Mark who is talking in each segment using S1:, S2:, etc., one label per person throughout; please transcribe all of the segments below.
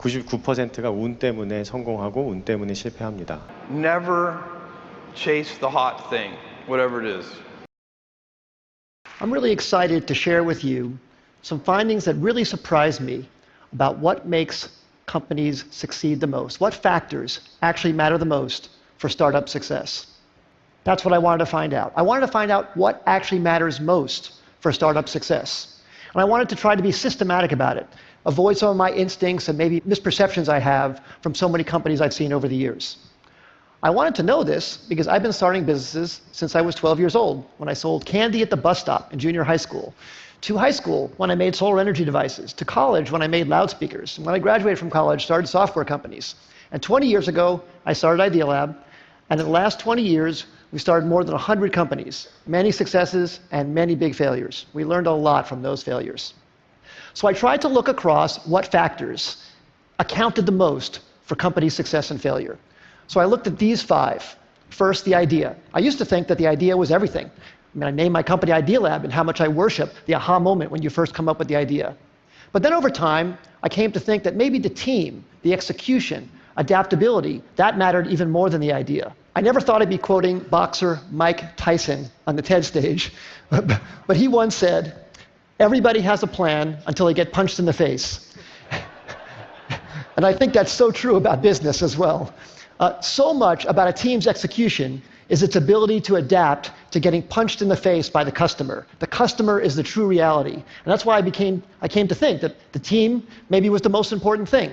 S1: 99%가 운 때문에 성공하고 운 때문에 실패합니다.
S2: Never chase the hot thing, whatever it is.
S3: I'm really excited to share with you some findings that really surprised me about what makes companies succeed the most. What factors actually matter the most for startup success? That's what I wanted to find out. I wanted to find out what actually matters most for startup success. And I wanted to try to be systematic about it, avoid some of my instincts and maybe misperceptions I have from so many companies I've seen over the years. I wanted to know this because I've been starting businesses since I was 12 years old, when I sold candy at the bus stop in junior high school, to high school when I made solar energy devices, to college when I made loudspeakers, and when I graduated from college, started software companies. And 20 years ago, I started Idea Lab, and in the last 20 years, we started more than 100 companies, many successes and many big failures. We learned a lot from those failures. So I tried to look across what factors accounted the most for company success and failure. So I looked at these 5. First, the idea. I used to think that the idea was everything. I mean, I named my company Idea Lab and how much I worship the aha moment when you first come up with the idea. But then over time, I came to think that maybe the team, the execution, adaptability, that mattered even more than the idea. I never thought I'd be quoting boxer Mike Tyson on the TED stage, but he once said, "Everybody has a plan until they get punched in the face." And I think that's so true about business as well. So much about a team's execution is its ability to adapt to getting punched in the face by the customer. The customer is the true reality. And that's why I came to think that the team maybe was the most important thing.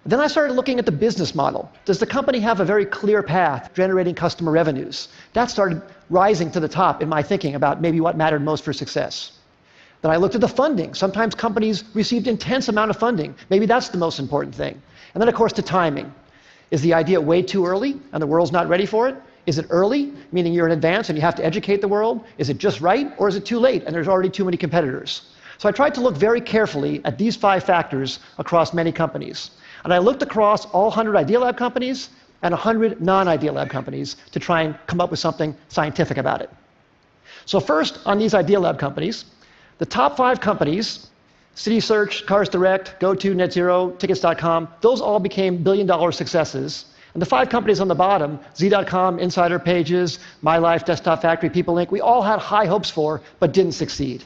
S3: Then I started looking at the business model. Does the company have a very clear path generating customer revenues? That started rising to the top in my thinking about maybe what mattered most for success. Then I looked at the funding. Sometimes companies received intense amount of funding. Maybe that's the most important thing. And then, of course, the timing. Is the idea way too early and the world's not ready for it? Is it early, meaning you're in advance and you have to educate the world? Is it just right, or is it too late and there's already too many competitors? So I tried to look very carefully at these 5 factors across many companies. And I looked across all 100 Idea Lab companies and 100 non-Idea Lab companies to try and come up with something scientific about it. So first, on these Idea Lab companies, the top 5 companies, CitySearch, Cars Direct, GoTo, NetZero, Tickets.com, those all became billion-dollar successes. And the 5 companies on the bottom, Z.com, Insider Pages, My Life, Desktop Factory, People Inc., we all had high hopes for, but didn't succeed.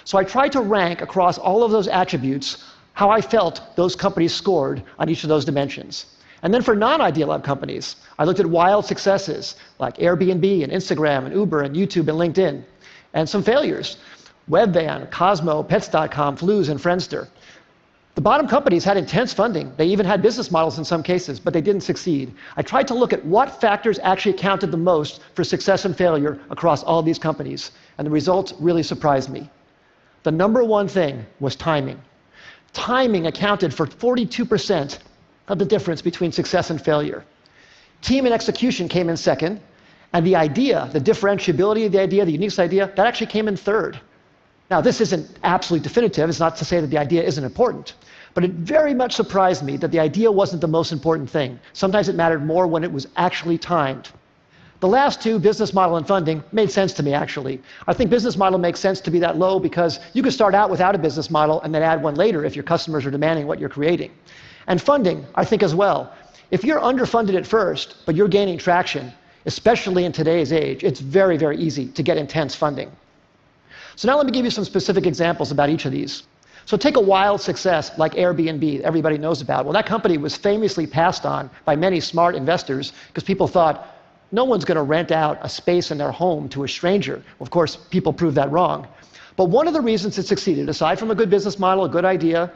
S3: So I tried to rank across all of those attributes how I felt those companies scored on each of those dimensions. And then for non-Idea Lab companies, I looked at wild successes like Airbnb and Instagram and Uber and YouTube and LinkedIn, and some failures. Webvan, Cosmo, Pets.com, Flues, and Friendster. The bottom companies had intense funding. They even had business models in some cases, but they didn't succeed. I tried to look at what factors actually accounted the most for success and failure across all these companies, and the results really surprised me. The number one thing was timing. Timing accounted for 42% of the difference between success and failure. Team and execution came in second, and the idea, the differentiability of the idea, the unique idea, that actually came in third. Now, this isn't absolutely definitive. It's not to say that the idea isn't important. But it very much surprised me that the idea wasn't the most important thing. Sometimes it mattered more when it was actually timed. The last 2, business model and funding, made sense to me, actually. I think business model makes sense to be that low because you could start out without a business model and then add one later if your customers are demanding what you're creating. And funding, I think as well. If you're underfunded at first, but you're gaining traction, especially in today's age, it's very, very easy to get intense funding. So now let me give you some specific examples about each of these. So take a wild success like Airbnb, that everybody knows about. Well, that company was famously passed on by many smart investors because people thought, no one's going to rent out a space in their home to a stranger. Well, of course, people proved that wrong. But one of the reasons it succeeded, aside from a good business model, a good idea,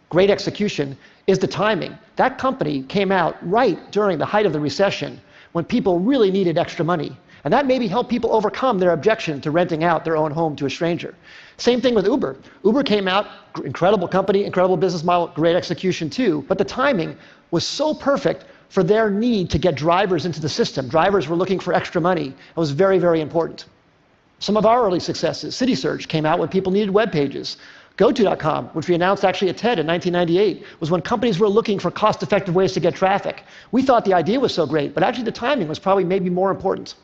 S3: great execution, is the timing. That company came out right during the height of the recession when people really needed extra money. And that maybe helped people overcome their objection to renting out their own home to a stranger. Same thing with Uber. Uber came out, incredible company, incredible business model, great execution too, but the timing was so perfect for their need to get drivers into the system. Drivers were looking for extra money. It was very, very important. Some of our early successes, CitySearch came out when people needed web pages. GoTo.com, which we announced actually at TED in 1998, was when companies were looking for cost-effective ways to get traffic. We thought the idea was so great, but actually the timing was probably maybe more important.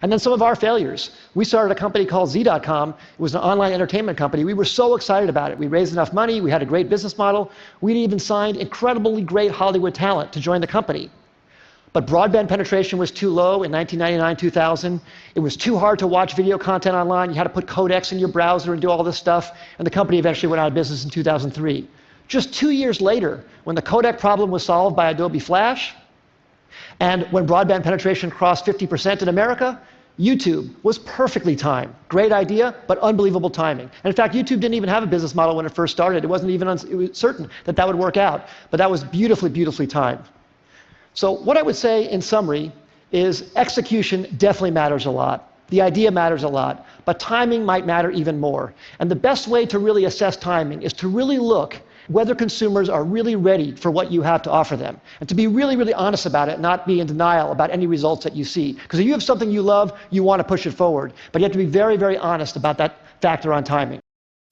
S3: And then some of our failures. We started a company called Z.com. It was an online entertainment company. We were so excited about it. We raised enough money. We had a great business model. We'd even signed incredibly great Hollywood talent to join the company. But broadband penetration was too low in 1999, 2000. It was too hard to watch video content online. You had to put codecs in your browser and do all this stuff. And the company eventually went out of business in 2003. Just 2 years later, when the codec problem was solved by Adobe Flash, and when broadband penetration crossed 50% in America, YouTube was perfectly timed. Great idea, but unbelievable timing. And in fact, YouTube didn't even have a business model when it first started. It wasn't even it was certain that that would work out. But that was beautifully, beautifully timed. So what I would say in summary is execution definitely matters a lot. The idea matters a lot, but timing might matter even more. And the best way to really assess timing is to really look whether consumers are really ready for what you have to offer them, and to be really, really honest about it, not be in denial about any results that you see. Because if you have something you love, you want to push it forward. But you have to be very, very honest about that factor on timing.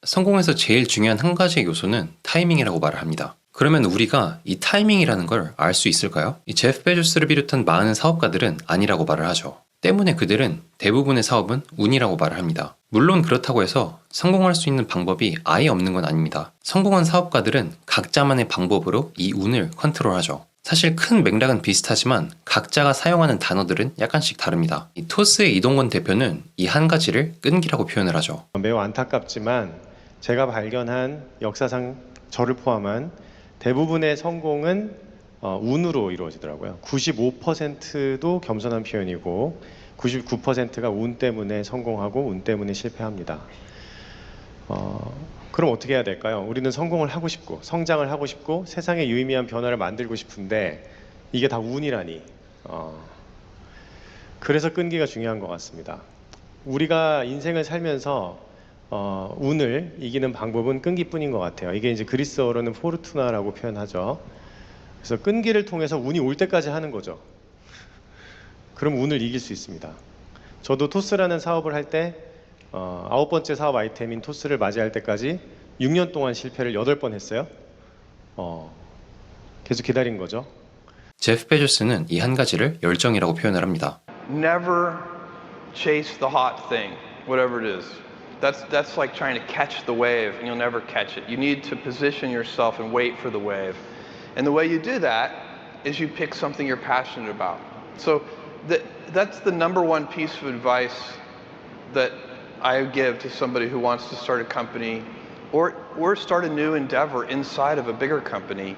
S4: 성공에서 제일 중요한 한 가지의 요소는 타이밍이라고 말을 합니다. 그러면 우리가 이 타이밍이라는 걸 알 수 있을까요? 이 제프 베조스를 비롯한 많은 사업가들은 아니라고 말을 하죠. 때문에 그들은 대부분의 사업은 운이라고 말을 합니다. 물론 그렇다고 해서 성공할 수 있는 방법이 아예 없는 건 아닙니다. 성공한 사업가들은 각자만의 방법으로 이 운을 컨트롤하죠. 사실 큰 맥락은 비슷하지만 각자가 사용하는 단어들은 약간씩 다릅니다. 이 토스의 이동건 대표는 이 한 가지를 끈기라고 표현을 하죠.
S1: 매우 안타깝지만 제가 발견한 역사상 저를 포함한 대부분의 성공은 운으로 이루어지더라고요. 95%도 겸손한 표현이고 99%가 운 때문에 성공하고 운 때문에 실패합니다. 그럼 어떻게 해야 될까요? 우리는 성공을 하고 싶고 성장을 하고 싶고 세상에 유의미한 변화를 만들고 싶은데 이게 다 운이라니. 그래서 끈기가 중요한 것 같습니다. 우리가 인생을 살면서 운을 이기는 방법은 끈기뿐인 것 같아요. 이게 이제 그리스어로는 포르투나라고 표현하죠. 그래서 끈기를 통해서 운이 올 때까지 하는 거죠. 그럼 운을 이길 수 있습니다. 저도 토스라는 사업을 할 때 9번째 사업 아이템인 토스를 맞이할 때까지 6년 동안 실패를 8번 했어요. 계속 기다린 거죠.
S4: 제프 베조스는 이 한 가지를 열정이라고 표현을 합니다.
S2: Never chase the hot thing, whatever it is. That's like trying to catch the wave, and you'll never catch it. You need to position yourself and wait for the wave. And the way you do that is you pick something you're passionate about. So that's the number one piece of advice that I give to somebody who wants to start a company or start a new endeavor inside of a bigger company.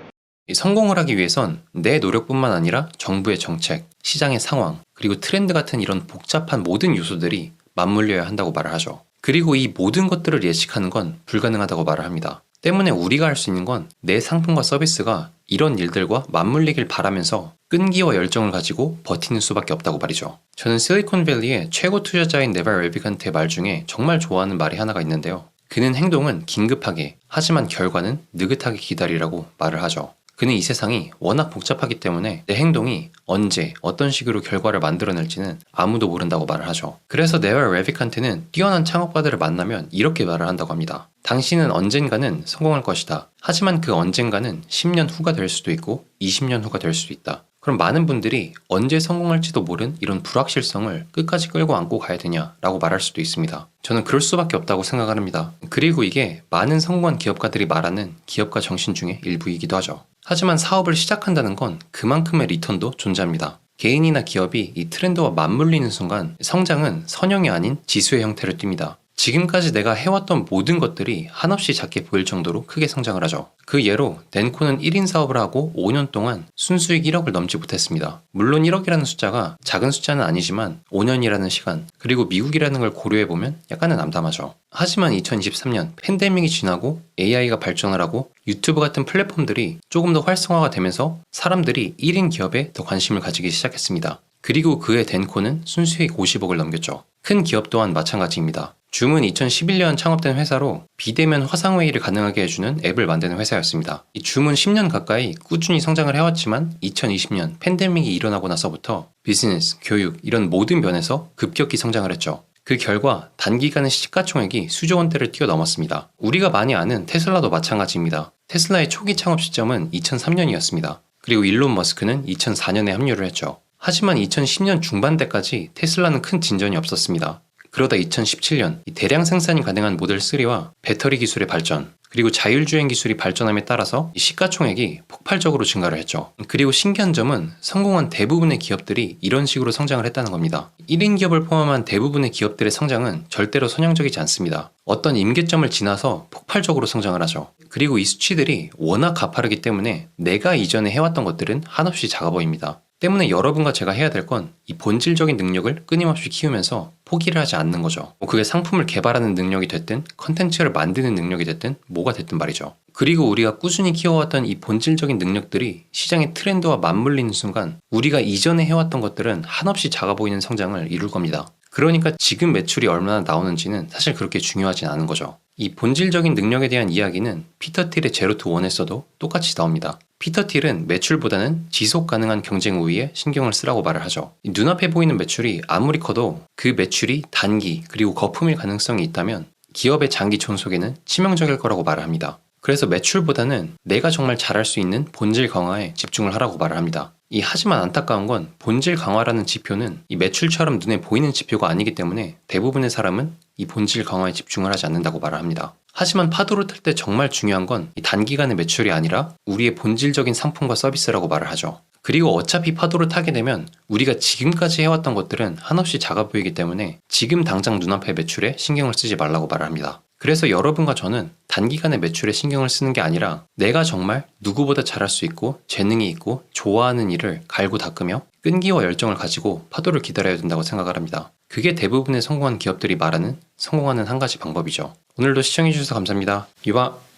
S4: 성공을 하기 위해선 내 노력뿐만 아니라 정부의 정책, 시장의 상황, 그리고 트렌드 같은 이런 복잡한 모든 요소들이 맞물려야 한다고 말을 하죠. 그리고 이 모든 것들을 예측하는 건 불가능하다고 말을 합니다. 때문에 우리가 할 수 있는 건 내 상품과 서비스가 이런 일들과 맞물리길 바라면서 끈기와 열정을 가지고 버티는 수밖에 없다고 말이죠. 저는 실리콘밸리의 최고 투자자인 네발 레비칸트의 말 중에 정말 좋아하는 말이 하나가 있는데요. 그는 행동은 긴급하게, 하지만 결과는 느긋하게 기다리라고 말을 하죠. 그는 이 세상이 워낙 복잡하기 때문에 내 행동이 언제, 어떤 식으로 결과를 만들어낼지는 아무도 모른다고 말을 하죠. 그래서 네발 레비칸트는 뛰어난 창업가들을 만나면 이렇게 말을 한다고 합니다. 당신은 언젠가는 성공할 것이다. 하지만 그 언젠가는 10년 후가 될 수도 있고 20년 후가 될 수도 있다. 그럼 많은 분들이 언제 성공할지도 모른 이런 불확실성을 끝까지 끌고 안고 가야 되냐라고 말할 수도 있습니다. 저는 그럴 수밖에 없다고 생각을 합니다. 그리고 이게 많은 성공한 기업가들이 말하는 기업가 정신 중에 일부이기도 하죠. 하지만 사업을 시작한다는 건 그만큼의 리턴도 존재합니다. 개인이나 기업이 이 트렌드와 맞물리는 순간 성장은 선형이 아닌 지수의 형태를 띱니다. 지금까지 내가 해왔던 모든 것들이 한없이 작게 보일 정도로 크게 성장을 하죠. 그 예로 덴코는 1인 사업을 하고 5년 동안 순수익 1억을 넘지 못했습니다. 물론 1억이라는 숫자가 작은 숫자는 아니지만 5년이라는 시간, 그리고 미국이라는 걸 고려해보면 약간은 남담하죠. 하지만 2023년 팬데믹이 지나고 AI가 발전을 하고 유튜브 같은 플랫폼들이 조금 더 활성화가 되면서 사람들이 1인 기업에 더 관심을 가지기 시작했습니다. 그리고 그해 덴코는 순수익 50억을 넘겼죠. 큰 기업 또한 마찬가지입니다. 줌은 2011년 창업된 회사로 비대면 화상회의를 가능하게 해주는 앱을 만드는 회사였습니다. 이 줌은 10년 가까이 꾸준히 성장을 해왔지만 2020년 팬데믹이 일어나고 나서부터 비즈니스, 교육 이런 모든 면에서 급격히 성장을 했죠. 그 결과 단기간에 시가총액이 수조 원대를 뛰어넘었습니다. 우리가 많이 아는 테슬라도 마찬가지입니다. 테슬라의 초기 창업 시점은 2003년이었습니다. 그리고 일론 머스크는 2004년에 합류를 했죠. 하지만 2010년 중반대까지 테슬라는 큰 진전이 없었습니다. 그러다 2017년 대량 생산이 가능한 모델 3와 배터리 기술의 발전, 그리고 자율주행 기술이 발전함에 따라서 시가총액이 폭발적으로 증가를 했죠. 그리고 신기한 점은 성공한 대부분의 기업들이 이런 식으로 성장을 했다는 겁니다. 1인 기업을 포함한 대부분의 기업들의 성장은 절대로 선형적이지 않습니다. 어떤 임계점을 지나서 폭발적으로 성장을 하죠. 그리고 이 수치들이 워낙 가파르기 때문에 내가 이전에 해왔던 것들은 한없이 작아 보입니다. 때문에 여러분과 제가 해야 될 건 이 본질적인 능력을 끊임없이 키우면서 포기를 하지 않는 거죠. 그게 상품을 개발하는 능력이 됐든 컨텐츠를 만드는 능력이 됐든 뭐가 됐든 말이죠. 그리고 우리가 꾸준히 키워왔던 이 본질적인 능력들이 시장의 트렌드와 맞물리는 순간 우리가 이전에 해왔던 것들은 한없이 작아 보이는 성장을 이룰 겁니다. 그러니까 지금 매출이 얼마나 나오는지는 사실 그렇게 중요하진 않은 거죠. 이 본질적인 능력에 대한 이야기는 피터 틸의 제로 투 원에서도 똑같이 나옵니다. 피터 틸은 매출보다는 지속 가능한 경쟁 우위에 신경을 쓰라고 말을 하죠. 눈앞에 보이는 매출이 아무리 커도 그 매출이 단기 그리고 거품일 가능성이 있다면 기업의 장기 존속에는 치명적일 거라고 말을 합니다. 그래서 매출보다는 내가 정말 잘할 수 있는 본질 강화에 집중을 하라고 말을 합니다. 하지만 안타까운 건 본질 강화라는 지표는 이 매출처럼 눈에 보이는 지표가 아니기 때문에 대부분의 사람은 이 본질 강화에 집중을 하지 않는다고 말을 합니다. 하지만 파도를 탈 때 정말 중요한 건 이 단기간의 매출이 아니라 우리의 본질적인 상품과 서비스라고 말을 하죠. 그리고 어차피 파도를 타게 되면 우리가 지금까지 해왔던 것들은 한없이 작아 보이기 때문에 지금 당장 눈앞의 매출에 신경을 쓰지 말라고 말을 합니다. 그래서 여러분과 저는 단기간의 매출에 신경을 쓰는 게 아니라 내가 정말 누구보다 잘할 수 있고 재능이 있고 좋아하는 일을 갈고 닦으며 끈기와 열정을 가지고 파도를 기다려야 된다고 생각을 합니다. 그게 대부분의 성공한 기업들이 말하는 성공하는 한 가지 방법이죠. 오늘도 시청해주셔서 감사합니다. 유바.